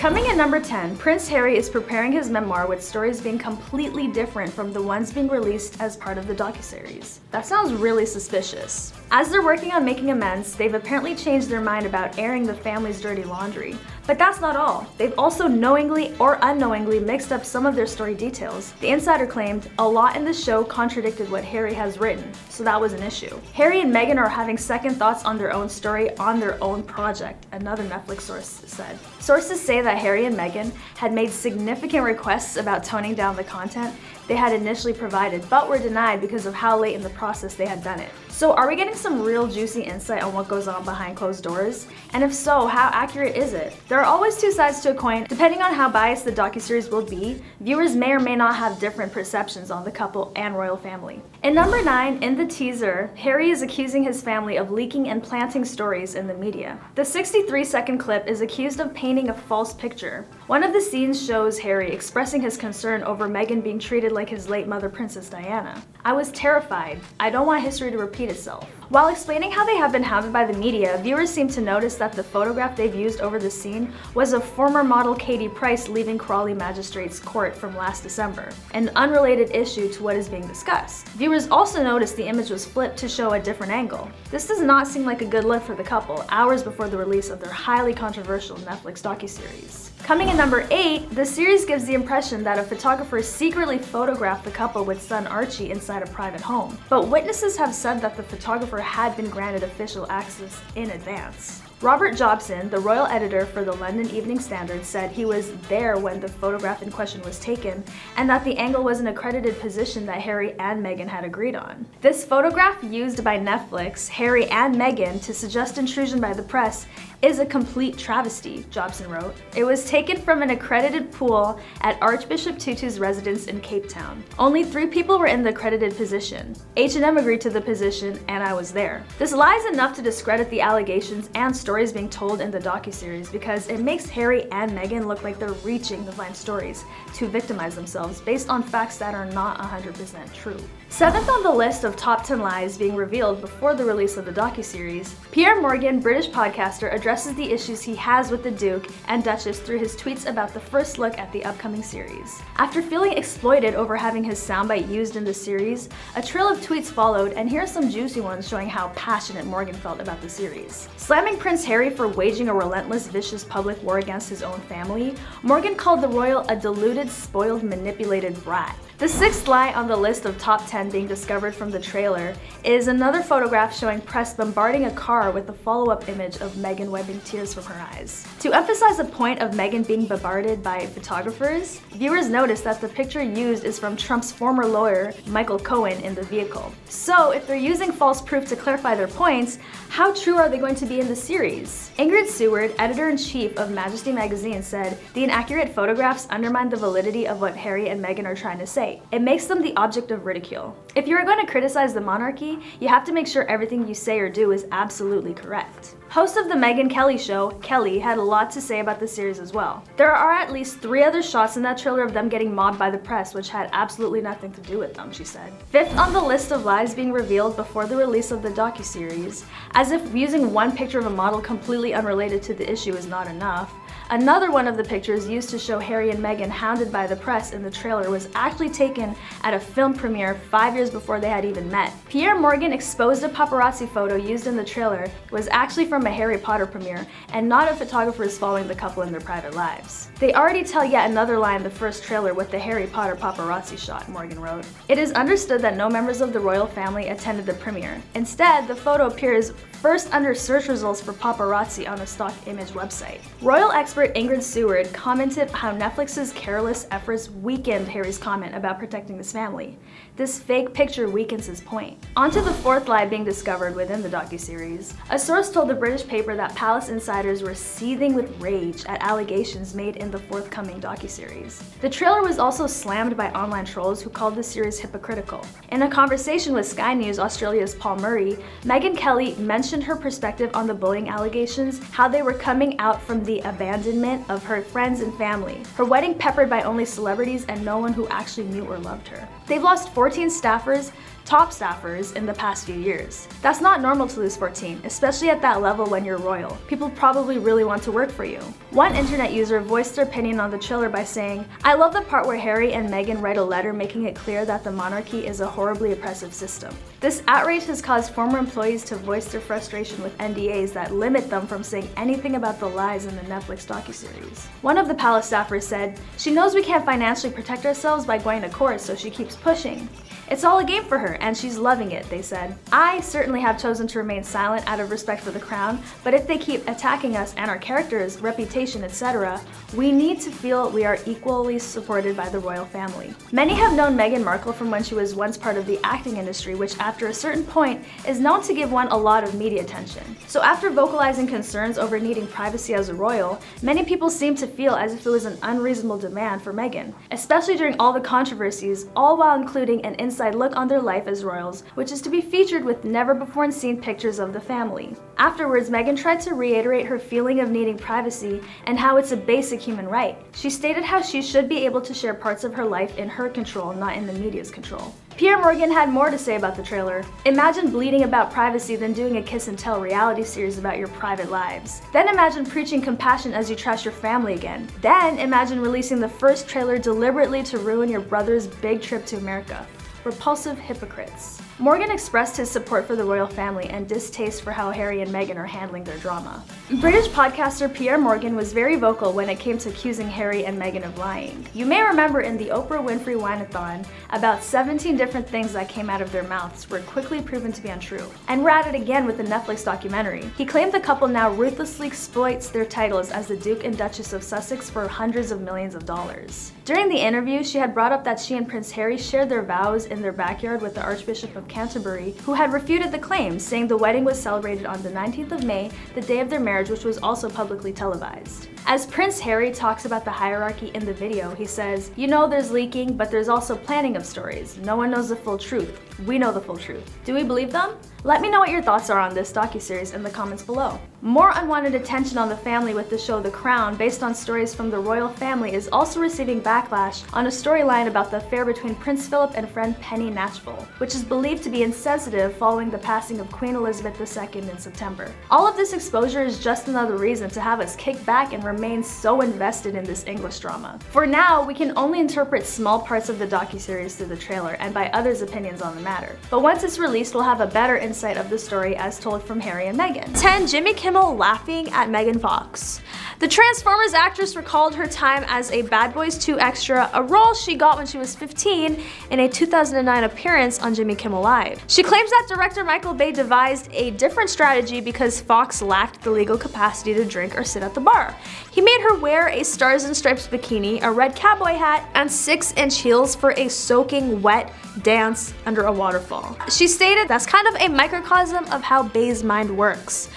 Coming in number 10, Prince Harry is preparing his memoir with stories being completely different from the ones being released as part of the docuseries. That sounds really suspicious. As they're working on making amends, they've apparently changed their mind about airing the family's dirty laundry. But that's not all. They've also knowingly or unknowingly mixed up some of their story details. The insider claimed a lot in the show contradicted what Harry has written, so that was an issue. Harry and Meghan are having second thoughts on their own story on their own project, another Netflix source said. Sources say that Harry and Meghan had made significant requests about toning down the content they had initially provided, but were denied because of how late in the process they had done it. So are we getting some real juicy insight on what goes on behind closed doors? And if so, how accurate is it? There are always two sides to a coin. Depending on how biased the docuseries will be, viewers may or may not have different perceptions on the couple and royal family. In number 9, in the teaser, Harry is accusing his family of leaking and planting stories in the media. The 63-second clip is accused of painting a false picture. One of the scenes shows Harry expressing his concern over Meghan being treated like his late mother, Princess Diana. "I was terrified. I don't want history to repeat itself." While explaining how they have been hounded by the media, viewers seem to notice that the photograph they've used over the scene was of former model Katie Price leaving Crawley Magistrates Court from last December, an unrelated issue to what is being discussed. Viewers also noticed the image was flipped to show a different angle. This does not seem like a good look for the couple, hours before the release of their highly controversial Netflix docuseries. Coming in number 8, the series gives the impression that a photographer secretly photographed the couple with son Archie inside a private home. But witnesses have said that the photographer had been granted official access in advance. Robert Jobson, the royal editor for the London Evening Standard, said he was there when the photograph in question was taken and that the angle was an accredited position that Harry and Meghan had agreed on. This photograph used by Netflix, Harry and Meghan to suggest intrusion by the press is a complete travesty, Jobson wrote. It was taken from an accredited pool at Archbishop Tutu's residence in Cape Town. Only 3 people were in the accredited position. H&M agreed to the position, and I was there. This lies enough to discredit the allegations and stories being told in the docuseries because it makes Harry and Meghan look like they're reaching the Bynes stories to victimize themselves based on facts that are not 100% true. 7th on the list of top 10 lies being revealed before the release of the docuseries, Pierre Morgan, British podcaster, addresses the issues he has with the Duke and Duchess through his tweets about the first look at the upcoming series. After feeling exploited over having his soundbite used in the series, a trail of tweets followed, and here are some juicy ones showing how passionate Morgan felt about the series. Slamming Prince Harry for waging a relentless, vicious public war against his own family, Morgan called the royal a deluded, spoiled, manipulated brat. The 6th lie on the list of top 10 being discovered from the trailer is another photograph showing press bombarding a car with a follow-up image of Meghan wiping tears from her eyes. To emphasize the point of Meghan being bombarded by photographers, viewers notice that the picture used is from Trump's former lawyer, Michael Cohen, in the vehicle. So if they're using false proof to clarify their points, how true are they going to be in the series? Ingrid Seward, editor-in-chief of Majesty magazine, said, "The inaccurate photographs undermine the validity of what Harry and Meghan are trying to say. It makes them the object of ridicule. If you are going to criticize the monarchy, you have to make sure everything you say or do is absolutely correct." Host of the Megyn Kelly show, Kelly, had a lot to say about the series as well. There are at least 3 other shots in that trailer of them getting mobbed by the press, which had absolutely nothing to do with them, she said. 5th on the list of lies being revealed before the release of the docuseries, as if using one picture of a model completely unrelated to the issue is not enough, another one of the pictures used to show Harry and Meghan hounded by the press in the trailer was actually taken at a film premiere 5 years before they had even met. Pierre Morgan exposed a paparazzi photo used in the trailer was actually from a Harry Potter premiere and not of photographers following the couple in their private lives. They already tell yet another lie in the first trailer with the Harry Potter paparazzi shot, Morgan wrote. It is understood that no members of the royal family attended the premiere. Instead, the photo appears first under search results for paparazzi on the stock image website. Royal expert Ingrid Seward commented how Netflix's careless efforts weakened Harry's comment about protecting his family. This fake picture weakens his point. On to the 4th lie being discovered within the docuseries. A source told the British paper that palace insiders were seething with rage at allegations made in the forthcoming docuseries. The trailer was also slammed by online trolls who called the series hypocritical. In a conversation with Sky News Australia's Paul Murray, Megyn Kelly mentioned her perspective on the bullying allegations, how they were coming out from the abandoned abandonment of her friends and family, her wedding peppered by only celebrities and no one who actually knew or loved her. They've lost 14 staffers, top staffers, in the past few years. That's not normal to lose 14, especially at that level when you're royal. People probably really want to work for you. One internet user voiced their opinion on the trailer by saying, "I love the part where Harry and Meghan write a letter making it clear that the monarchy is a horribly oppressive system." This outrage has caused former employees to voice their frustration with NDAs that limit them from saying anything about the lies in the Netflix docuseries. One of the palace staffers said, "She knows we can't financially protect ourselves by going to court, so she keeps pushing. It's all a game for her, and she's loving it," they said. "I certainly have chosen to remain silent out of respect for the crown, but if they keep attacking us and our characters, reputation, etc., we need to feel we are equally supported by the royal family." Many have known Meghan Markle from when she was once part of the acting industry, which after a certain point is known to give one a lot of media attention. So after vocalizing concerns over needing privacy as a royal, many people seem to feel as if it was an unreasonable demand for Meghan, especially during all the controversies, all while including an inside look on their life as royals, which is to be featured with never-before-seen pictures of the family. Afterwards, Meghan tried to reiterate her feeling of needing privacy and how it's a basic human right. She stated how she should be able to share parts of her life in her control, not in the media's control. Pierre Morgan had more to say about the trailer. "Imagine bleeding about privacy than doing a kiss and tell reality series about your private lives. Then imagine preaching compassion as you trash your family again. Then imagine releasing the first trailer deliberately to ruin your brother's big trip to America. Repulsive hypocrites." Morgan expressed his support for the royal family and distaste for how Harry and Meghan are handling their drama. British podcaster Pierre Morgan was very vocal when it came to accusing Harry and Meghan of lying. You may remember in the Oprah Winfrey Wine-a-thon, about 17 different things that came out of their mouths were quickly proven to be untrue. And we're at it again with the Netflix documentary. He claimed the couple now ruthlessly exploits their titles as the Duke and Duchess of Sussex for hundreds of millions of dollars. During the interview, she had brought up that she and Prince Harry shared their vows in their backyard with the Archbishop of Canterbury, who had refuted the claims, saying the wedding was celebrated on the 19th of May, the day of their marriage, which was also publicly televised. As Prince Harry talks about the hierarchy in the video, he says, "You know there's leaking, but there's also planning of stories. No one knows the full truth. We know the full truth." Do we believe them? Let me know what your thoughts are on this docuseries in the comments below. More unwanted attention on the family with the show The Crown, based on stories from the royal family, is also receiving backlash on a storyline about the affair between Prince Philip and friend Penny Natchville, which is believed to be insensitive following the passing of Queen Elizabeth II in September. All of this exposure is just another reason to have us kick back and remain so invested in this English drama. For now, we can only interpret small parts of the docuseries through the trailer and by others' opinions on the matter. But once it's released, we'll have a better insight of the story as told from Harry and Meghan. 10. Jimmy Kimmel laughing at Megan Fox. The Transformers actress recalled her time as a Bad Boys 2 extra, a role she got when she was 15 in a 2009 appearance on Jimmy Kimmel Live. She claims that director Michael Bay devised a different strategy because Fox lacked the legal capacity to drink or sit at the bar. He made her wear a Stars and Stripes bikini, a red cowboy hat, and 6-inch heels for a soaking wet dance under a waterfall. She stated that's kind of a microcosm of how Bay's mind works.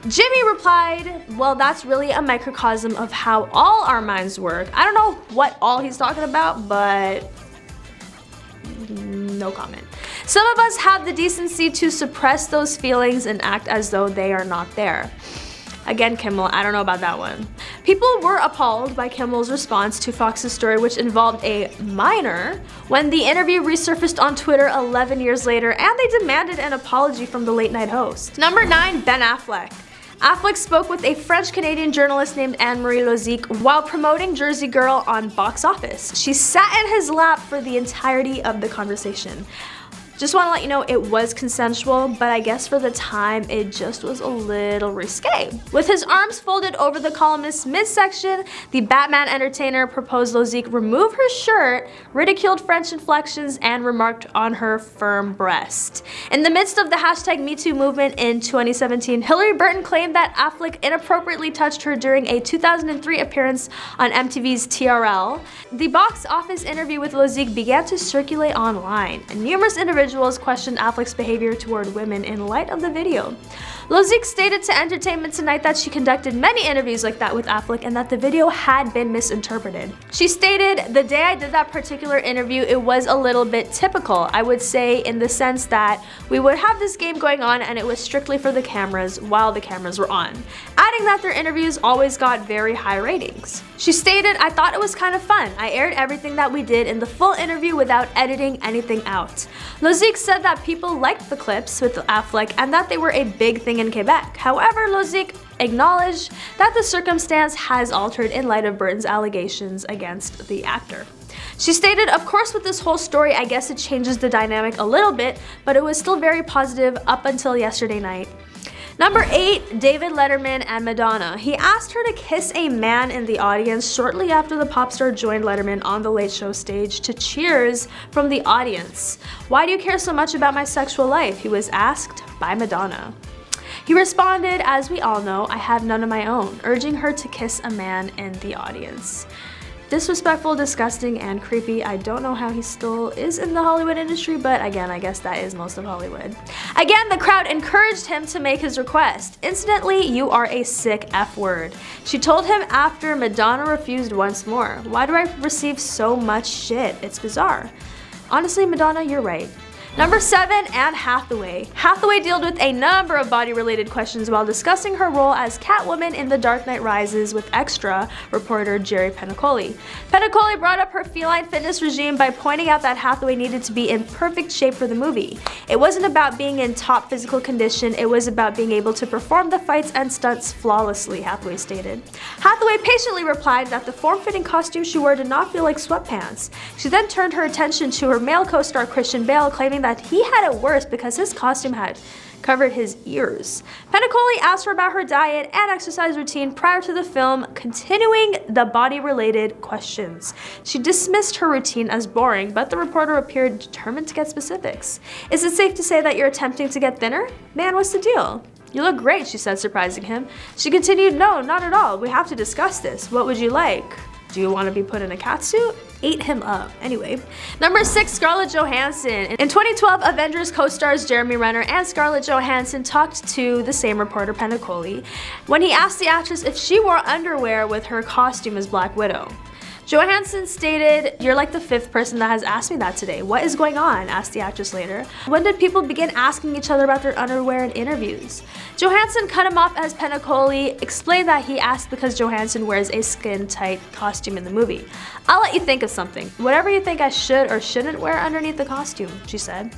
Jimmy replied, "Well, that's really a microcosm of how all our minds work." I don't know what all he's talking about, but no comment. Some of us have the decency to suppress those feelings and act as though they are not there. Again, Kimmel, I don't know about that one. People were appalled by Kimmel's response to Fox's story, which involved a minor, when the interview resurfaced on Twitter 11 years later, and they demanded an apology from the late night host. Number 9, Ben Affleck. Affleck spoke with a French-Canadian journalist named Anne-Marie Lozic while promoting Jersey Girl on Box Office. She sat in his lap for the entirety of the conversation. Just want to let you know it was consensual, but I guess for the time it just was a little risque. With his arms folded over the columnist's midsection, the Batman entertainer proposed Lozic remove her shirt, ridiculed French inflections, and remarked on her firm breast. In the midst of the hashtag #MeToo movement in 2017, Hillary Burton claimed that Affleck inappropriately touched her during a 2003 appearance on MTV's TRL. The box office interview with Lozic began to circulate online, and numerous individuals individuals questioned Affleck's behavior toward women in light of the video. Lozique stated to Entertainment Tonight that she conducted many interviews like that with Affleck and that the video had been misinterpreted. She stated, "The day I did that particular interview, it was a little bit typical, I would say, in the sense that we would have this game going on and it was strictly for the cameras while the cameras were on," adding that their interviews always got very high ratings. She stated, "I thought it was kind of fun. I aired everything that we did in the full interview without editing anything out." Lozique said that people liked the clips with Affleck and that they were a big thing in Quebec. However, Lozique acknowledged that the circumstance has altered in light of Burton's allegations against the actor. She stated, "Of course with this whole story, I guess it changes the dynamic a little bit, but it was still very positive up until yesterday night." Number 8, David Letterman and Madonna. He asked her to kiss a man in the audience shortly after the pop star joined Letterman on the Late Show stage to cheers from the audience. "Why do you care so much about my sexual life?" he was asked by Madonna. He responded, "As we all know, I have none of my own," urging her to kiss a man in the audience. Disrespectful, disgusting, and creepy. I don't know how he still is in the Hollywood industry, but again, I guess that is most of Hollywood. Again, the crowd encouraged him to make his request. "Incidentally, you are a sick F word," she told him after Madonna refused once more. "Why do I receive so much shit? It's bizarre." Honestly, Madonna, you're right. Number 7, Anne Hathaway. Hathaway dealt with a number of body-related questions while discussing her role as Catwoman in The Dark Knight Rises with Extra reporter Jerry Penacoli. Penacoli brought up her feline fitness regime by pointing out that Hathaway needed to be in perfect shape for the movie. It wasn't about being in top physical condition, it was about being able to perform the fights and stunts flawlessly, Hathaway stated. Hathaway patiently replied that the form-fitting costume she wore did not feel like sweatpants. She then turned her attention to her male co-star Christian Bale, claiming that he had it worse because his costume had covered his ears. Penacoli asked her about her diet and exercise routine prior to the film, continuing the body-related questions. She dismissed her routine as boring, but the reporter appeared determined to get specifics. "Is it safe to say that you're attempting to get thinner? Man, what's the deal?" "You look great," she said, surprising him. She continued, "No, not at all. We have to discuss this. What would you like? Do you want to be put in a catsuit?" Ate him up. Anyway. Number 6, Scarlett Johansson. In 2012, Avengers co-stars Jeremy Renner and Scarlett Johansson talked to the same reporter, Penacoli, when he asked the actress if she wore underwear with her costume as Black Widow. Johansson stated, "You're like the 5th person that has asked me that today. What is going on?" asked the actress later. "When did people begin asking each other about their underwear in interviews?" Johansson cut him off as Penacoli explained that he asked because Johansson wears a skin-tight costume in the movie. "I'll let you think of something. Whatever you think I should or shouldn't wear underneath the costume," she said.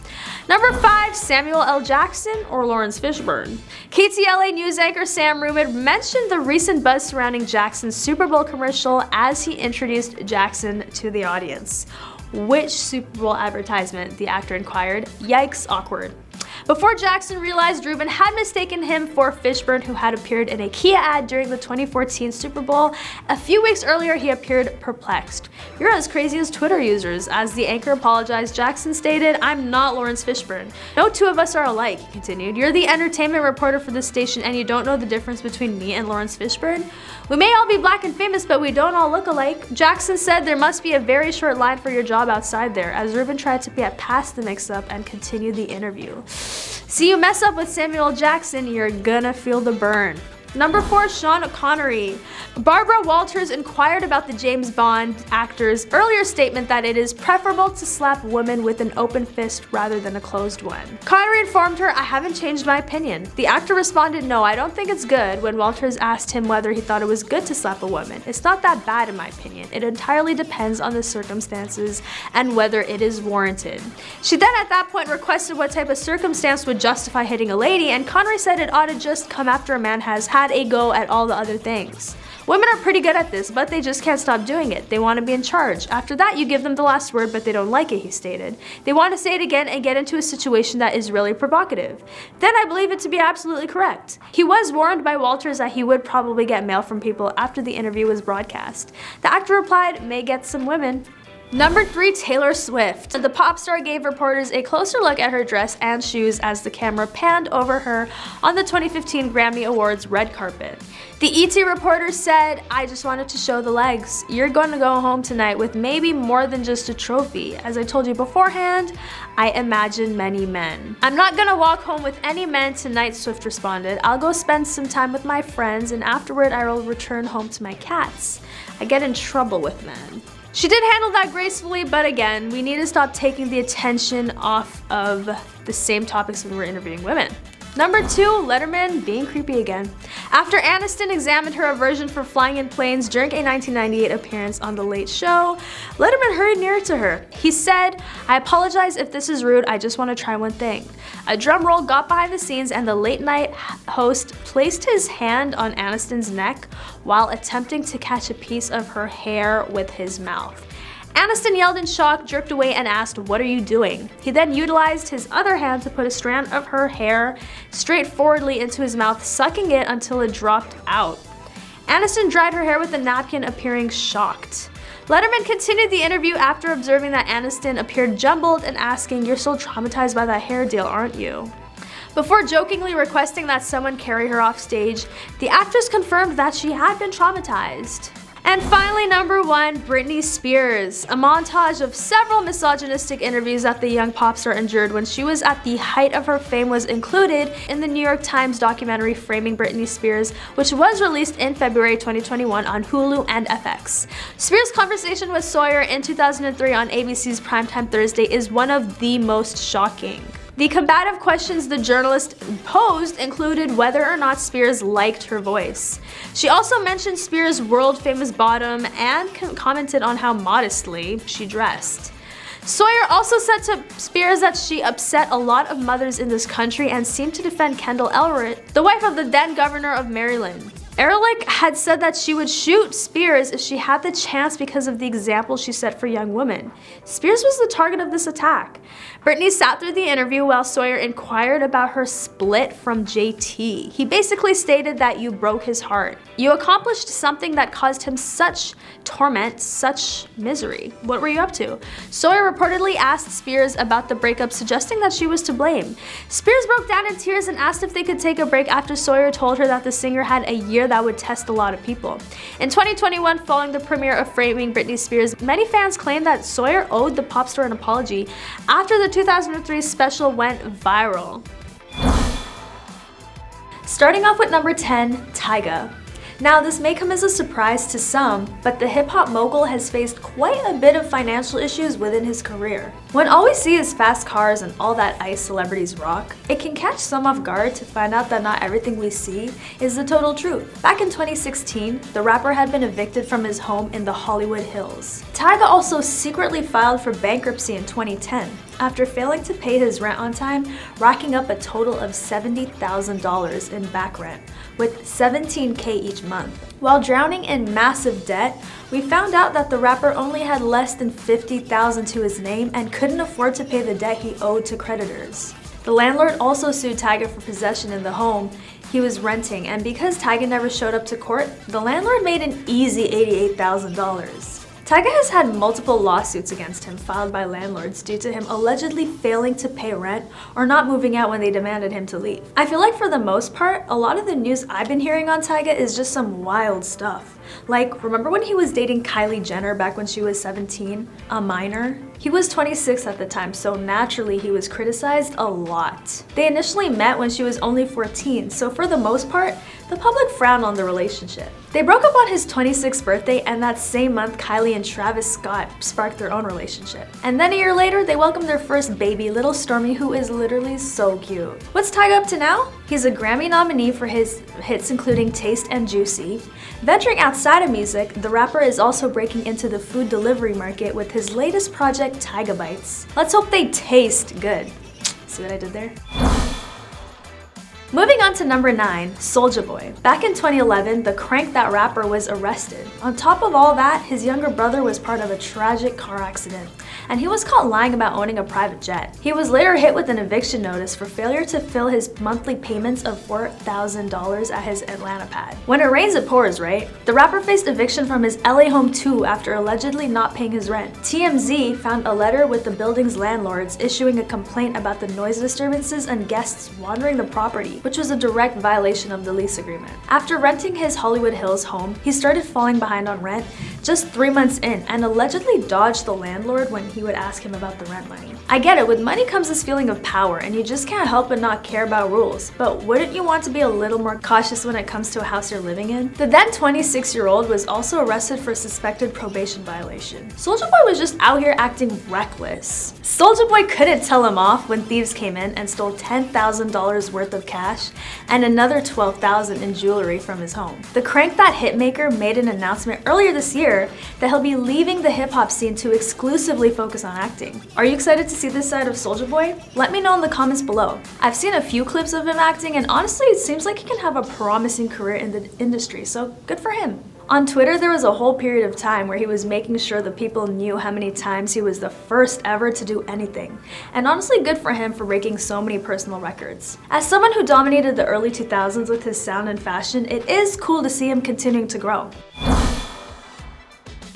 Number 5, Samuel L. Jackson or Lawrence Fishburne. KTLA news anchor Sam Rubin mentioned the recent buzz surrounding Jackson's Super Bowl commercial as he introduced Jackson to the audience. "Which Super Bowl advertisement?" the actor inquired. "Yikes, awkward." Before Jackson realized Rubin had mistaken him for Fishburne, who had appeared in a Kia ad during the 2014 Super Bowl. A few weeks earlier, he appeared perplexed. "You're as crazy as Twitter users." As the anchor apologized, Jackson stated, "I'm not Lawrence Fishburne. No two of us are alike," he continued. "You're the entertainment reporter for this station and you don't know the difference between me and Lawrence Fishburne? We may all be black and famous, but we don't all look alike." Jackson said there must be a very short line for your job outside there, as Rubin tried to get past the mix-up and continued the interview. "See, you mess up with Samuel Jackson, you're gonna feel the burn." Number 4, Sean Connery. Barbara Walters inquired about the James Bond actor's earlier statement that it is preferable to slap women with an open fist rather than a closed one. Connery informed her, "I haven't changed my opinion." The actor responded, "No, I don't think it's good," when Walters asked him whether he thought it was good to slap a woman. "It's not that bad in my opinion. It entirely depends on the circumstances and whether it is warranted." She then at that point requested what type of circumstance would justify hitting a lady, and Connery said it ought to just come after a man has had a go at all the other things. "Women are pretty good at this, but they just can't stop doing it. They want to be in charge. After that, you give them the last word, but they don't like it," he stated. "They want to say it again and get into a situation that is really provocative. Then I believe it to be absolutely correct." He was warned by Walters that he would probably get mail from people after the interview was broadcast. The actor replied, "May get some women." Number 3, Taylor Swift. The pop star gave reporters a closer look at her dress and shoes as the camera panned over her on the 2015 Grammy Awards red carpet. The ET reporter said, "I just wanted to show the legs. You're going to go home tonight with maybe more than just a trophy. As I told you beforehand, I imagine many men." "I'm not gonna walk home with any men tonight," Swift responded. "I'll go spend some time with my friends and afterward I will return home to my cats. I get in trouble with men." She did handle that gracefully, but again, we need to stop taking the attention off of the same topics when we're interviewing women. Number 2, Letterman being creepy again. After Aniston examined her aversion for flying in planes during a 1998 appearance on The Late Show, Letterman hurried nearer to her. He said, "I apologize if this is rude, I just want to try one thing." A drum roll got behind the scenes and the late night host placed his hand on Aniston's neck while attempting to catch a piece of her hair with his mouth. Aniston yelled in shock, jerked away, and asked, "What are you doing?" He then utilized his other hand to put a strand of her hair straightforwardly into his mouth, sucking it until it dropped out. Aniston dried her hair with a napkin, appearing shocked. Letterman continued the interview after observing that Aniston appeared jumbled and asking, "You're still traumatized by that hair deal, aren't you?" Before jokingly requesting that someone carry her off stage, the actress confirmed that she had been traumatized. And finally, number 1, Britney Spears. A montage of several misogynistic interviews that the young pop star endured when she was at the height of her fame was included in the New York Times documentary Framing Britney Spears, which was released in February 2021 on Hulu and FX. Spears' conversation with Sawyer in 2003 on ABC's Primetime Thursday is one of the most shocking. The combative questions the journalist posed included whether or not Spears liked her voice. She also mentioned Spears' world-famous bottom and commented on how modestly she dressed. Sawyer also said to Spears that she upset a lot of mothers in this country and seemed to defend Kendall Elrod, the wife of the then governor of Maryland. Ehrlich had said that she would shoot Spears if she had the chance because of the example she set for young women. Spears was the target of this attack. Britney sat through the interview while Sawyer inquired about her split from JT. He basically stated that "you broke his heart. You accomplished something that caused him such torment, such misery. What were you up to?" Sawyer reportedly asked Spears about the breakup, suggesting that she was to blame. Spears broke down in tears and asked if they could take a break after Sawyer told her that the singer had a year that would test a lot of people. In 2021, following the premiere of Framing Britney Spears, many fans claimed that Sawyer owed the pop star an apology after the 2003 special went viral. Starting off with number 10, Tyga. Now, this may come as a surprise to some, but the hip-hop mogul has faced quite a bit of financial issues within his career. When all we see is fast cars and all that ice celebrities rock, it can catch some off guard to find out that not everything we see is the total truth. Back in 2016, the rapper had been evicted from his home in the Hollywood Hills. Tyga also secretly filed for bankruptcy in 2010 after failing to pay his rent on time, racking up a total of $70,000 in back rent, with $17K each month. While drowning in massive debt, we found out that the rapper only had less than $50,000 to his name and couldn't afford to pay the debt he owed to creditors. The landlord also sued Tyga for possession in the home he was renting, and because Tyga never showed up to court, the landlord made an easy $88,000. Tyga has had multiple lawsuits against him filed by landlords due to him allegedly failing to pay rent or not moving out when they demanded him to leave. I feel like for the most part, a lot of the news I've been hearing on Tyga is just some wild stuff. Like, remember when he was dating Kylie Jenner back when she was 17, a minor? He was 26 at the time, so naturally he was criticized a lot. They initially met when she was only 14, so for the most part, the public frowned on the relationship. They broke up on his 26th birthday, and that same month, Kylie and Travis Scott sparked their own relationship. And then a year later, they welcomed their first baby, little Stormy, who is literally so cute. What's Tyga up to now? He's a Grammy nominee for his hits including Taste and Juicy. Venturing outside of music, the rapper is also breaking into the food delivery market with his latest project, Tyga Bites. Let's hope they taste good. See what I did there? Moving on to number 9, Soulja Boy. Back in 2011, the Crank That Rapper was arrested. On top of all that, his younger brother was part of a tragic car accident. and he was caught lying about owning a private jet. He was later hit with an eviction notice for failure to fill his monthly payments of $4,000 at his Atlanta pad. When it rains, it pours, right? The rapper faced eviction from his LA home too after allegedly not paying his rent. TMZ found a letter with the building's landlords issuing a complaint about the noise disturbances and guests wandering the property, which was a direct violation of the lease agreement. After renting his Hollywood Hills home, he started falling behind on rent just 3 months in and allegedly dodged the landlord when he would ask him about the rent money. I get it, with money comes this feeling of power and you just can't help but not care about rules, but wouldn't you want to be a little more cautious when it comes to a house you're living in? The then 26-year-old was also arrested for a suspected probation violation. Soulja Boy was just out here acting reckless. Soulja Boy couldn't tell him off when thieves came in and stole $10,000 worth of cash and another $12,000 in jewelry from his home. The Crank That Hitmaker made an announcement earlier this year that he'll be leaving the hip-hop scene to exclusively focus on acting. Are you excited to see this side of Soulja Boy? Let me know in the comments below. I've seen a few clips of him acting and honestly it seems like he can have a promising career in the industry, so good for him. On Twitter, there was a whole period of time where he was making sure that people knew how many times he was the first ever to do anything. And honestly, good for him for breaking so many personal records. As someone who dominated the early 2000s with his sound and fashion, it is cool to see him continuing to grow.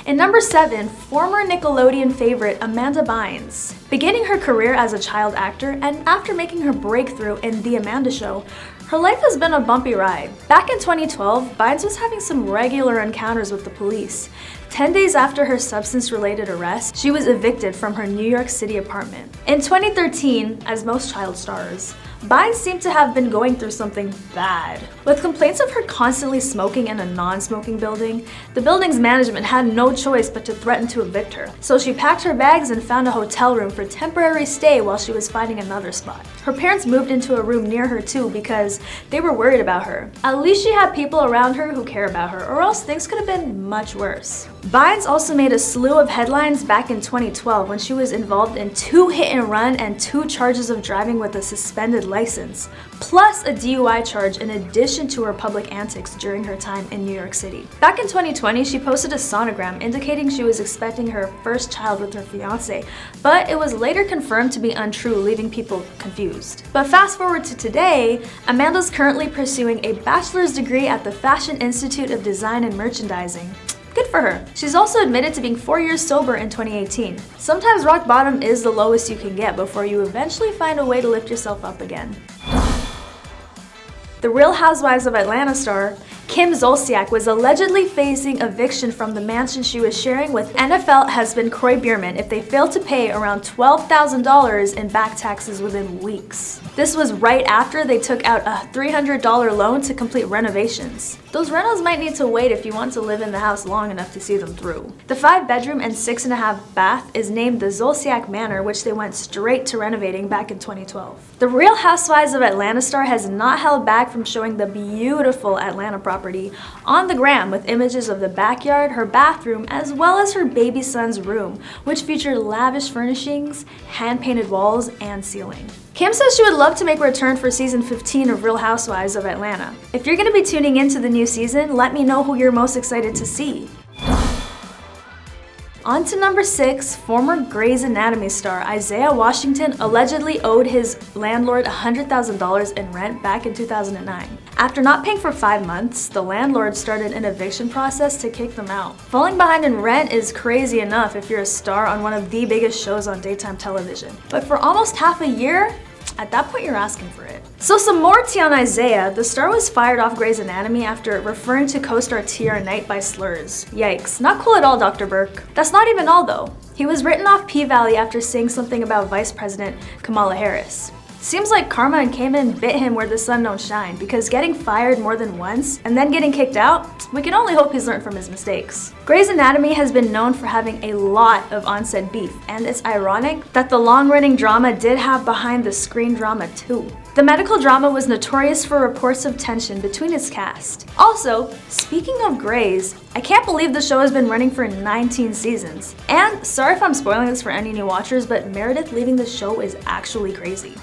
In number 7, former Nickelodeon favorite Amanda Bynes. Beginning her career as a child actor and after making her breakthrough in The Amanda Show, her life has been a bumpy ride. Back in 2012, Bynes was having some regular encounters with the police. 10 days after her substance-related arrest, she was evicted from her New York City apartment. In 2013, as most child stars, Bynes seemed to have been going through something bad. With complaints of her constantly smoking in a non-smoking building, the building's management had no choice but to threaten to evict her. So she packed her bags and found a hotel room for temporary stay while she was finding another spot. Her parents moved into a room near her too because they were worried about her. At least she had people around her who care about her, or else things could have been much worse. Bynes also made a slew of headlines back in 2012 when she was involved in 2 hit-and-run and 2 charges of driving with a suspended license, plus a DUI charge in addition to her public antics during her time in New York City. Back in 2020, she posted a sonogram indicating she was expecting her first child with her fiance, but it was later confirmed to be untrue, leaving people confused. But fast forward to today, Amanda's currently pursuing a bachelor's degree at the Fashion Institute of Design and Merchandising. Good for her. She's also admitted to being 4 years sober in 2018. Sometimes rock bottom is the lowest you can get before you eventually find a way to lift yourself up again. The Real Housewives of Atlanta star Kim Zolciak was allegedly facing eviction from the mansion she was sharing with NFL husband Kroy Biermann if they failed to pay around $12,000 in back taxes within weeks. This was right after they took out a $300 loan to complete renovations. Those rentals might need to wait if you want to live in the house long enough to see them through. The 5-bedroom and 6.5 bath is named the Zolciak Manor, which they went straight to renovating back in 2012. The Real Housewives of Atlanta star has not held back from showing the beautiful Atlanta property on the gram with images of the backyard, her bathroom, as well as her baby son's room, which featured lavish furnishings, hand-painted walls, and ceiling. Kim says she would love to make a return for season 15 of Real Housewives of Atlanta. If you're going to be tuning into the new season, let me know who you're most excited to see. On to number 6, former Grey's Anatomy star Isaiah Washington allegedly owed his landlord $100,000 in rent back in 2009. After not paying for 5 months, the landlord started an eviction process to kick them out. Falling behind in rent is crazy enough if you're a star on one of the biggest shows on daytime television. But for almost half a year, at that point you're asking for it. So some more tea on Isaiah. The star was fired off Grey's Anatomy after referring to co-star Tiara Knight by slurs. Yikes, not cool at all, Dr. Burke. That's not even all though. He was written off P-Valley after saying something about Vice President Kamala Harris. Seems like karma and Cayman bit him where the sun don't shine, because getting fired more than once and then getting kicked out, we can only hope he's learned from his mistakes. Grey's Anatomy has been known for having a lot of on-set beef, and it's ironic that the long-running drama did have behind-the-screen drama too. The medical drama was notorious for reports of tension between its cast. Also, speaking of Grey's, I can't believe the show has been running for 19 seasons. And sorry if I'm spoiling this for any new watchers, but Meredith leaving the show is actually crazy.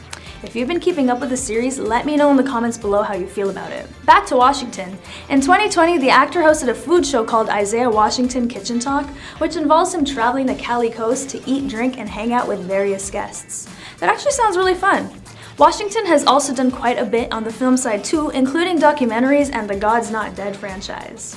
If you've been keeping up with the series, let me know in the comments below how you feel about it. Back to Washington. In 2020, the actor hosted a food show called Isaiah Washington Kitchen Talk, which involves him traveling to Cali Coast to eat, drink, and hang out with various guests. That actually sounds really fun. Washington has also done quite a bit on the film side too, including documentaries and the God's Not Dead franchise.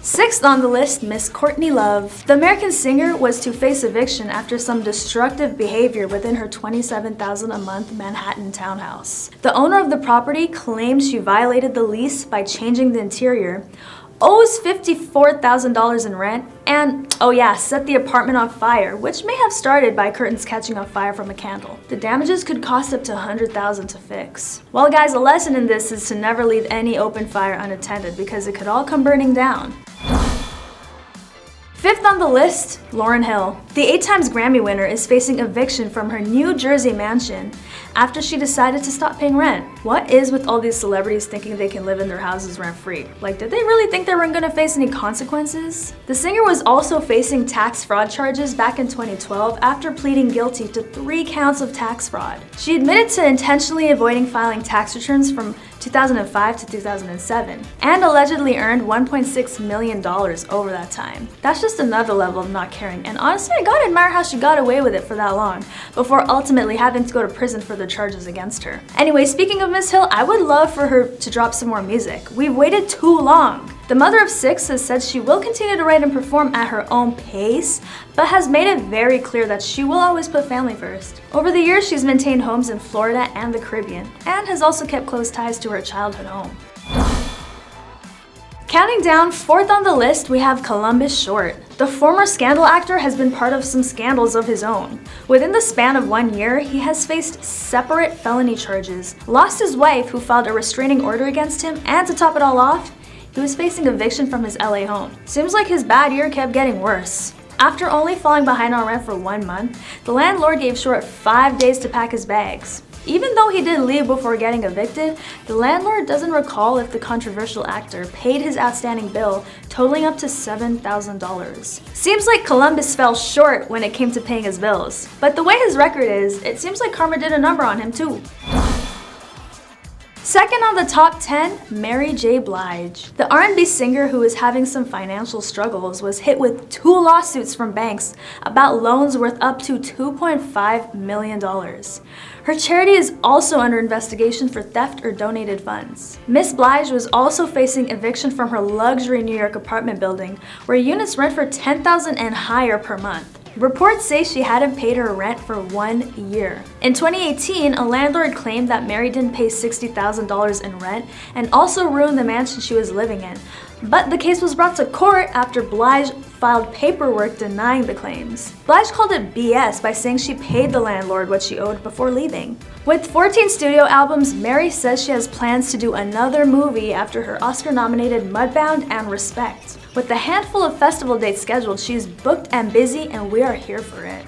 Sixth on the list, Miss Courtney Love. The American singer was to face eviction after some destructive behavior within her $27,000 a month Manhattan townhouse. The owner of the property claimed she violated the lease by changing the interior, owes $54,000 in rent, and, oh yeah, set the apartment on fire, which may have started by curtains catching on fire from a candle. The damages could cost up to $100,000 to fix. Well guys, a lesson in this is to never leave any open fire unattended because it could all come burning down. Fifth on the list, Lauryn Hill. The 8-time Grammy winner is facing eviction from her New Jersey mansion after she decided to stop paying rent. What is with all these celebrities thinking they can live in their houses rent-free? Like, did they really think they weren't gonna face any consequences? The singer was also facing tax fraud charges back in 2012 after pleading guilty to 3 counts of tax fraud. She admitted to intentionally avoiding filing tax returns from 2005 to 2007, and allegedly earned $1.6 million over that time. That's just another level of not caring, and honestly, I gotta admire how she got away with it for that long, before ultimately having to go to prison for the charges against her. Anyway, speaking of Miss Hill, I would love for her to drop some more music. We've waited too long. The mother of 6 has said she will continue to write and perform at her own pace, but has made it very clear that she will always put family first. Over the years, she's maintained homes in Florida and the Caribbean, and has also kept close ties to her childhood home. Counting down, 4th on the list, we have Columbus Short. The former Scandal actor has been part of some scandals of his own. Within the span of 1 year, he has faced separate felony charges, lost his wife who filed a restraining order against him, and to top it all off, he was facing eviction from his LA home. Seems like his bad year kept getting worse. After only falling behind on rent for 1 month, the landlord gave Short 5 days to pack his bags. Even though he did leave before getting evicted, the landlord doesn't recall if the controversial actor paid his outstanding bill, totaling up to $7,000. Seems like Columbus fell short when it came to paying his bills. But the way his record is, it seems like karma did a number on him too. Second on the top 10, Mary J. Blige. The R&B singer who is having some financial struggles was hit with 2 lawsuits from banks about loans worth up to $2.5 million. Her charity is also under investigation for theft or donated funds. Miss Blige was also facing eviction from her luxury New York apartment building, where units rent for $10,000 and higher per month. Reports say she hadn't paid her rent for 1 year. In 2018, a landlord claimed that Mary didn't pay $60,000 in rent and also ruined the mansion she was living in. But the case was brought to court after Blige filed paperwork denying the claims. Blige called it BS by saying she paid the landlord what she owed before leaving. With 14 studio albums, Mary says she has plans to do another movie after her Oscar-nominated Mudbound and Respect. With a handful of festival dates scheduled, she's booked and busy, and we are here for it.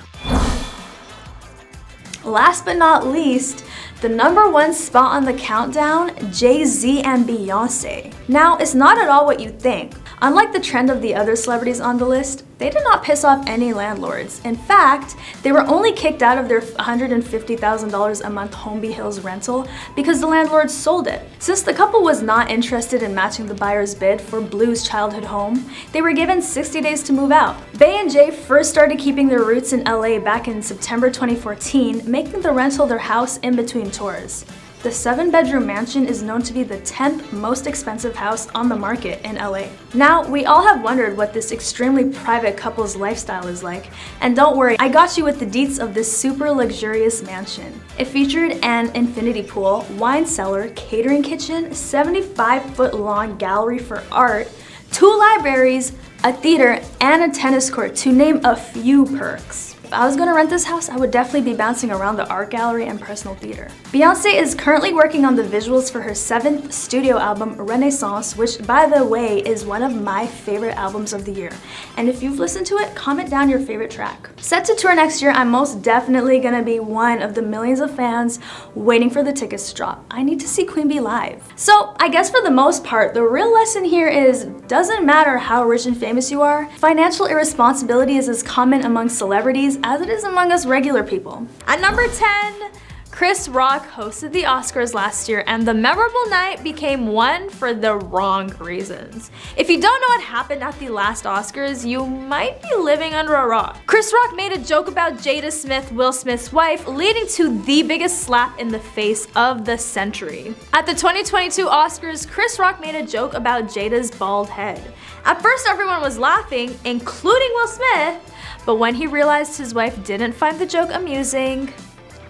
Last but not least, the #1 spot on the countdown, Jay-Z and Beyonce. Now, it's not at all what you think. Unlike the trend of the other celebrities on the list, they did not piss off any landlords. In fact, they were only kicked out of their $150,000 a month Holmby Hills rental because the landlord sold it. Since the couple was not interested in matching the buyer's bid for Blue's childhood home, they were given 60 days to move out. Bey and Jay first started keeping their roots in LA back in September 2014, making the rental their house in between tours. The 7-bedroom mansion is known to be the 10th most expensive house on the market in LA. Now, we all have wondered what this extremely private couple's lifestyle is like, and don't worry, I got you with the deets of this super luxurious mansion. It featured an infinity pool, wine cellar, catering kitchen, 75-foot-long gallery for art, 2 libraries, a theater, and a tennis court, to name a few perks. If I was gonna rent this house, I would definitely be bouncing around the art gallery and personal theater. Beyonce is currently working on the visuals for her 7th studio album, Renaissance, which, by the way, is one of my favorite albums of the year. And if you've listened to it, comment down your favorite track. Set to tour next year, I'm most definitely gonna be one of the millions of fans waiting for the tickets to drop. I need to see Queen Bee live. So, I guess for the most part, the real lesson here is, doesn't matter how rich and famous you are, financial irresponsibility is as common among celebrities feelings as it is among us regular people. At number 10, Chris Rock hosted the Oscars last year, and the memorable night became one for the wrong reasons. If you don't know what happened at the last Oscars, you might be living under a rock. Chris Rock made a joke about Jada Smith, Will Smith's wife, leading to the biggest slap in the face of the century. At the 2022 Oscars, Chris Rock made a joke about Jada's bald head. At first, everyone was laughing, including Will Smith, but when he realized his wife didn't find the joke amusing,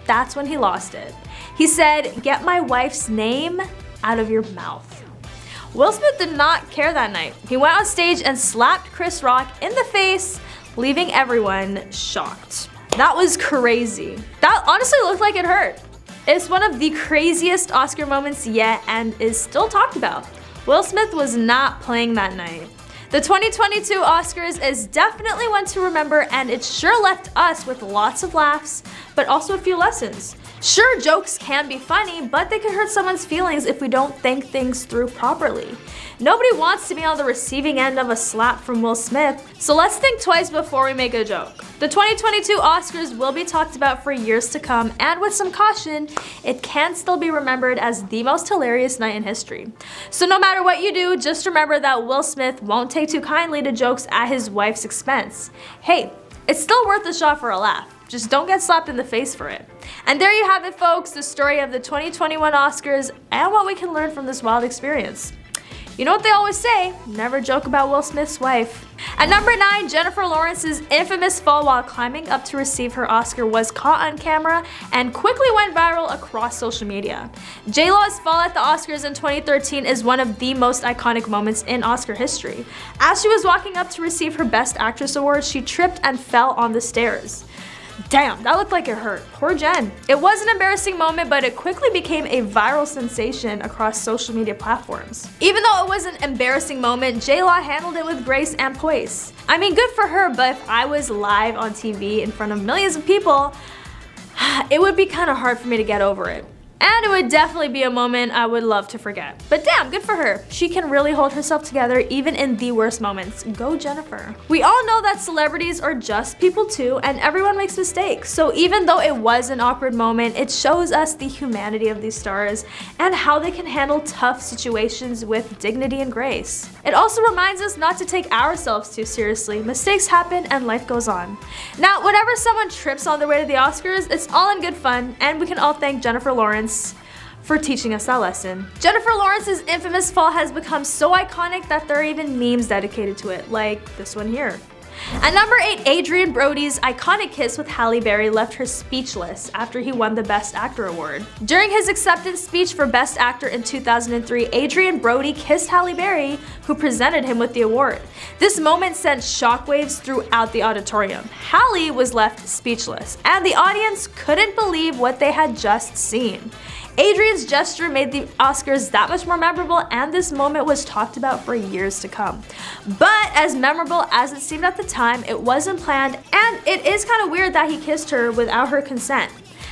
that's when he lost it. He said, "Get my wife's name out of your mouth." Will Smith did not care that night. He went on stage and slapped Chris Rock in the face, leaving everyone shocked. That was crazy. That honestly looked like it hurt. It's one of the craziest Oscar moments yet and is still talked about. Will Smith was not playing that night. The 2022 Oscars is definitely one to remember, and it sure left us with lots of laughs, but also a few lessons. Sure, jokes can be funny, but they can hurt someone's feelings if we don't think things through properly. Nobody wants to be on the receiving end of a slap from Will Smith, so let's think twice before we make a joke. The 2022 Oscars will be talked about for years to come, and with some caution, it can still be remembered as the most hilarious night in history. So no matter what you do, just remember that Will Smith won't take too kindly to jokes at his wife's expense. Hey, it's still worth a shot for a laugh. Just don't get slapped in the face for it. And there you have it, folks, the story of the 2021 Oscars and what we can learn from this wild experience. You know what they always say, never joke about Will Smith's wife. At number 9, Jennifer Lawrence's infamous fall while climbing up to receive her Oscar was caught on camera and quickly went viral across social media. J-Law's fall at the Oscars in 2013 is one of the most iconic moments in Oscar history. As she was walking up to receive her Best Actress award, she tripped and fell on the stairs. Damn, that looked like it hurt. Poor Jen. It was an embarrassing moment, but it quickly became a viral sensation across social media platforms. Even though it was an embarrassing moment, J-Law handled it with grace and poise. I mean, good for her, but if I was live on TV in front of millions of people, it would be kind of hard for me to get over it. And it would definitely be a moment I would love to forget. But damn, good for her. She can really hold herself together even in the worst moments. Go Jennifer. We all know that celebrities are just people too, and everyone makes mistakes. So even though it was an awkward moment, it shows us the humanity of these stars and how they can handle tough situations with dignity and grace. It also reminds us not to take ourselves too seriously. Mistakes happen and life goes on. Now, whenever someone trips on their way to the Oscars, it's all in good fun, and we can all thank Jennifer Lawrence for teaching us that lesson. Jennifer Lawrence's infamous fall has become so iconic that there are even memes dedicated to it, like this one here. At number 8, Adrien Brody's iconic kiss with Halle Berry left her speechless after he won the Best Actor award. During his acceptance speech for Best Actor in 2003, Adrien Brody kissed Halle Berry, who presented him with the award. This moment sent shockwaves throughout the auditorium. Halle was left speechless, and the audience couldn't believe what they had just seen. Adrien's gesture made the Oscars that much more memorable, and this moment was talked about for years to come. But as memorable as it seemed at the time, it wasn't planned, and it is kind of weird that he kissed her without her consent.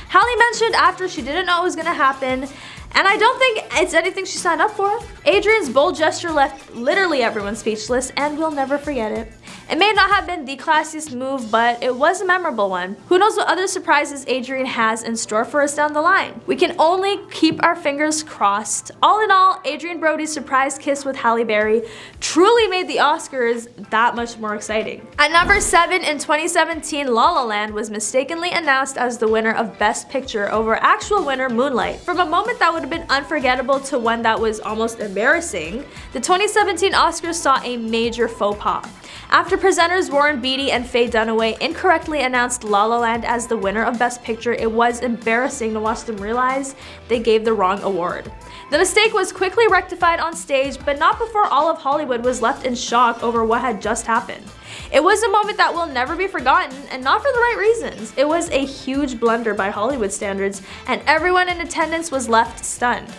Halle mentioned after she didn't know it was gonna happen, and I don't think it's anything she signed up for. Adrien's bold gesture left literally everyone speechless, and we'll never forget it. It may not have been the classiest move, but it was a memorable one. Who knows what other surprises Adrien has in store for us down the line? We can only keep our fingers crossed. All in all, Adrien Brody's surprise kiss with Halle Berry truly made the Oscars that much more exciting. At number 7, in 2017, La La Land was mistakenly announced as the winner of Best Picture over actual winner Moonlight. From a moment that would have been unforgettable to one that was almost embarrassing, the 2017 Oscars saw a major faux pas. After presenters Warren Beatty and Faye Dunaway incorrectly announced La La Land as the winner of Best Picture, it was embarrassing to watch them realize they gave the wrong award. The mistake was quickly rectified on stage, but not before all of Hollywood was left in shock over what had just happened. It was a moment that will never be forgotten, and not for the right reasons. It was a huge blunder by Hollywood standards, and everyone in attendance was left stunned.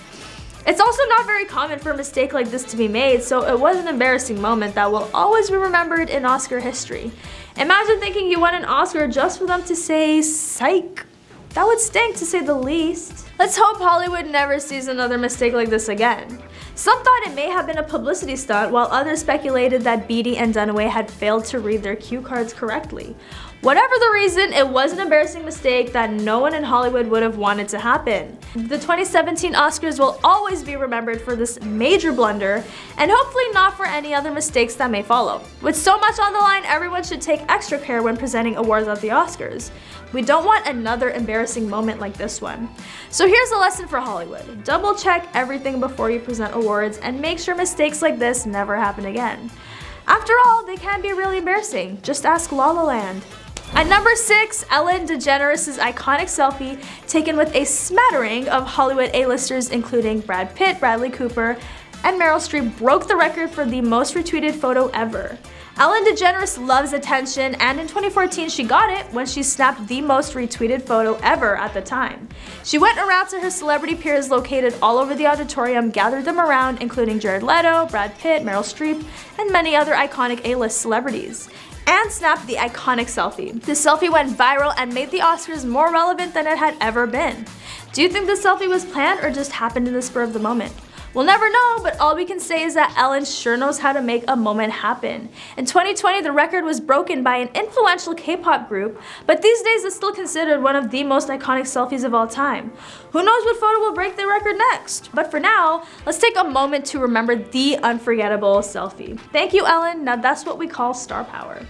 It's also not very common for a mistake like this to be made, so it was an embarrassing moment that will always be remembered in Oscar history. Imagine thinking you won an Oscar just for them to say psych. That would stink, to say the least. Let's hope Hollywood never sees another mistake like this again. Some thought it may have been a publicity stunt, while others speculated that Beatty and Dunaway had failed to read their cue cards correctly. Whatever the reason, it was an embarrassing mistake that no one in Hollywood would have wanted to happen. The 2017 Oscars will always be remembered for this major blunder, and hopefully not for any other mistakes that may follow. With so much on the line, everyone should take extra care when presenting awards at the Oscars. We don't want another embarrassing moment like this one. So here's a lesson for Hollywood. Double check everything before you present awards and make sure mistakes like this never happen again. After all, they can be really embarrassing. Just ask La La Land. At number 6, Ellen DeGeneres' iconic selfie taken with a smattering of Hollywood A-listers including Brad Pitt, Bradley Cooper, and Meryl Streep broke the record for the most retweeted photo ever. Ellen DeGeneres loves attention, and in 2014 she got it when she snapped the most retweeted photo ever at the time. She went around to her celebrity peers located all over the auditorium, gathered them around, including Jared Leto, Brad Pitt, Meryl Streep, and many other iconic A-list celebrities, and snapped the iconic selfie. The selfie went viral and made the Oscars more relevant than it had ever been. Do you think the selfie was planned or just happened in the spur of the moment? We'll never know, but all we can say is that Ellen sure knows how to make a moment happen. In 2020, the record was broken by an influential K-pop group, but these days it's still considered one of the most iconic selfies of all time. Who knows what photo will break the record next? But for now, let's take a moment to remember the unforgettable selfie. Thank you, Ellen. Now that's what we call star power.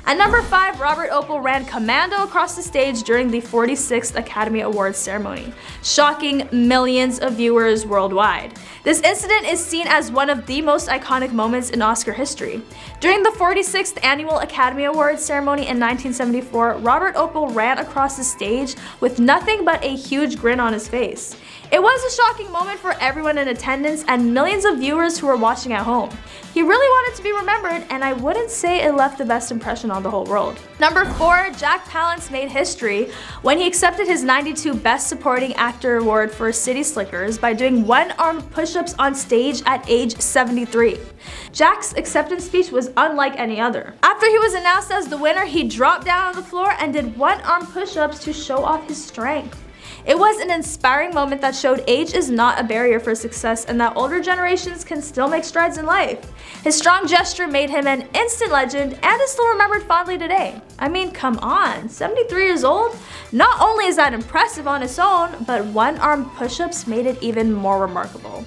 At number 5, Robert Opel ran commando across the stage during the 46th Academy Awards ceremony, shocking millions of viewers worldwide. This incident is seen as one of the most iconic moments in Oscar history. During the 46th Annual Academy Awards ceremony in 1974, Robert Opel ran across the stage with nothing but a huge grin on his face. It was a shocking moment for everyone in attendance and millions of viewers who were watching at home. He really wanted to be remembered, and I wouldn't say it left the best impression on the whole world. Number 4, Jack Palance made history when he accepted his '92 Best Supporting Actor award for City Slickers by doing one-armed push-ups on stage at age 73. Jack's acceptance speech was unlike any other. After he was announced as the winner, he dropped down on the floor and did one-arm push-ups to show off his strength. It was an inspiring moment that showed age is not a barrier for success and that older generations can still make strides in life. His strong gesture made him an instant legend and is still remembered fondly today. I mean, come on, 73 years old? Not only is that impressive on its own, but one-armed push-ups made it even more remarkable.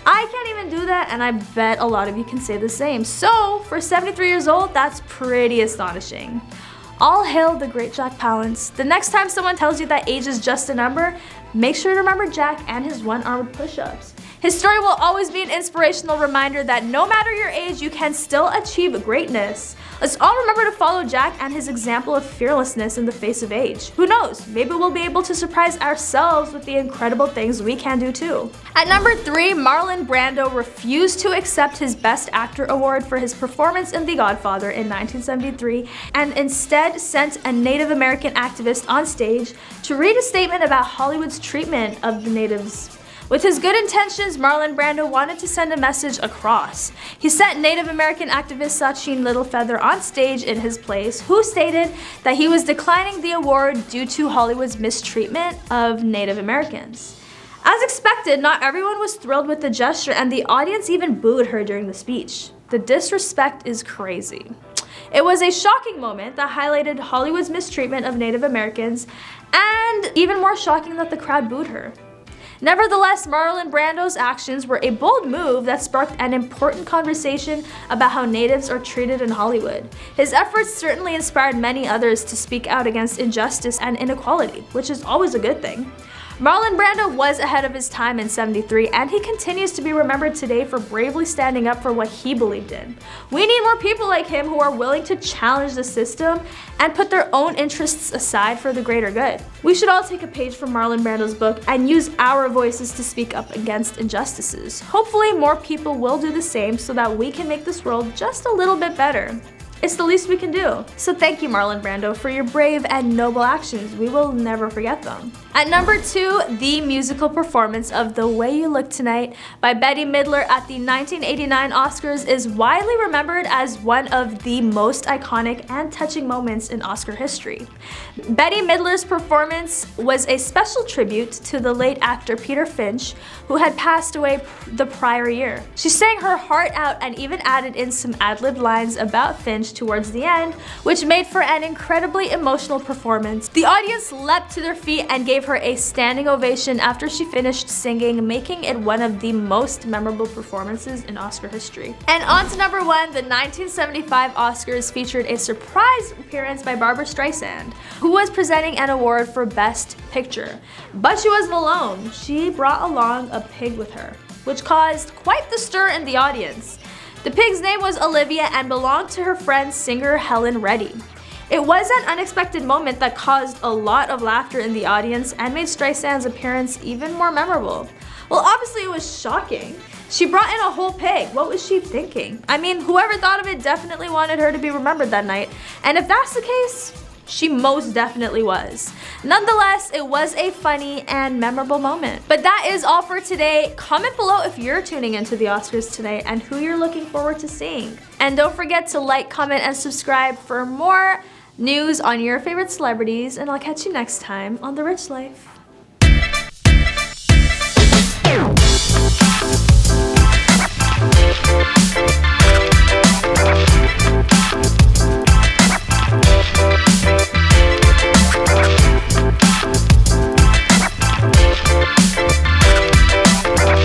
I can't even do that, and I bet a lot of you can say the same. So, for 73 years old, that's pretty astonishing. All hail the great Jack Palance. The next time someone tells you that age is just a number, make sure to remember Jack and his one-armed push-ups. His story will always be an inspirational reminder that no matter your age, you can still achieve greatness. Let's all remember to follow Jack and his example of fearlessness in the face of age. Who knows, maybe we'll be able to surprise ourselves with the incredible things we can do too. At number 3, Marlon Brando refused to accept his Best Actor award for his performance in The Godfather in 1973 and instead sent a Native American activist on stage to read a statement about Hollywood's treatment of the natives. With his good intentions, Marlon Brando wanted to send a message across. He sent Native American activist Sachin Littlefeather on stage in his place, who stated that he was declining the award due to Hollywood's mistreatment of Native Americans. As expected, not everyone was thrilled with the gesture, and the audience even booed her during the speech. The disrespect is crazy. It was a shocking moment that highlighted Hollywood's mistreatment of Native Americans, and even more shocking that the crowd booed her. Nevertheless, Marlon Brando's actions were a bold move that sparked an important conversation about how natives are treated in Hollywood. His efforts certainly inspired many others to speak out against injustice and inequality, which is always a good thing. Marlon Brando was ahead of his time in '73, and he continues to be remembered today for bravely standing up for what he believed in. We need more people like him who are willing to challenge the system and put their own interests aside for the greater good. We should all take a page from Marlon Brando's book and use our voices to speak up against injustices. Hopefully more people will do the same so that we can make this world just a little bit better. It's the least we can do. So thank you, Marlon Brando, for your brave and noble actions. We will never forget them. At number 2, the musical performance of The Way You Look Tonight by Bette Midler at the 1989 Oscars is widely remembered as one of the most iconic and touching moments in Oscar history. Bette Midler's performance was a special tribute to the late actor Peter Finch, who had passed away the prior year. She sang her heart out and even added in some ad-lib lines about Finch towards the end, which made for an incredibly emotional performance. The audience leapt to their feet and gave her a standing ovation after she finished singing, making it one of the most memorable performances in Oscar history. And on to number 1, the 1975 Oscars featured a surprise appearance by Barbra Streisand, who was presenting an award for Best Picture. But she wasn't alone. She brought along a pig with her, which caused quite the stir in the audience. The pig's name was Olivia and belonged to her friend singer Helen Reddy. It was an unexpected moment that caused a lot of laughter in the audience and made Streisand's appearance even more memorable. Well, obviously it was shocking. She brought in a whole pig. What was she thinking? I mean, whoever thought of it definitely wanted her to be remembered that night. And if that's the case, she most definitely was. Nonetheless, it was a funny and memorable moment. But that is all for today. Comment below if you're tuning into the Oscars today and who you're looking forward to seeing. And don't forget to like, comment, and subscribe for more news on your favorite celebrities, and I'll catch you next time on The Rich Life.